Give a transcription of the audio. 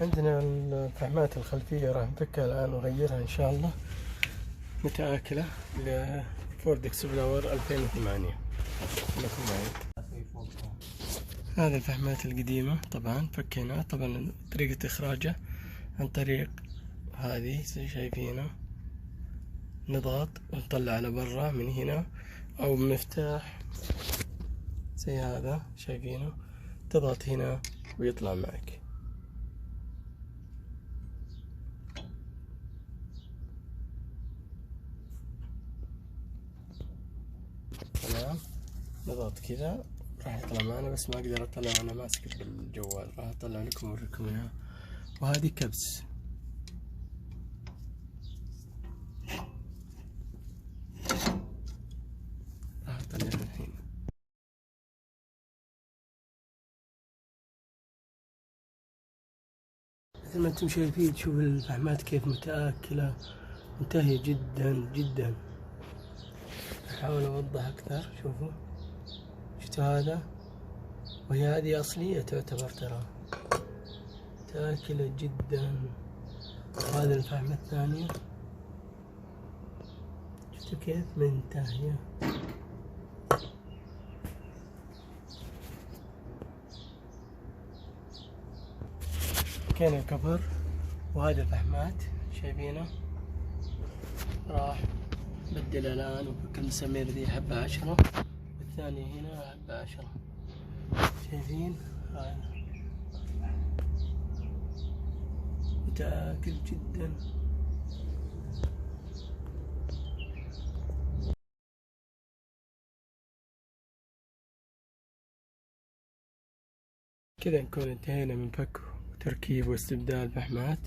عندنا الفحمات الخلفية راح نفكها الآن ونغيرها إن شاء الله. متآكلة لفورد اكسبلور 2008. هذه الفحمات القديمة طبعا فكيناها. طبعا طريقة إخراجه عن طريق هذه زي شايفينه، نضغط ونطلع على برا من هنا، أو بمفتاح زي هذا شايفينه، تضغط هنا ويطلع معك. تمام، نضغط كذا راح يطلع معنا، بس ما اقدر اطلع وانا ماسك بالجوال، راح اطلع لكم واوريكم اياها. وهذه كبس. راح اطلع الحين. مثل ما انتم شايفين، تشوف الفحمات كيف متآكلة، منتهية جدا جدا. احاول اوضح اكثر. شوفوا، شفتوا هذا؟ وهي هذه اصلية تعتبر، ترى متآكلة جدا. وهذا الفحمة الثانية، شفتوا كيف منتهية. كان الكفر. وهذا الفحمات شايفينه، راح بدل الآن، وفك المسامير ذي حبة 10، والثانية هنا حبة 10. شايفين هذا متآكل جدا. كذا نكون انتهينا من فك وتركيب واستبدال فحمات.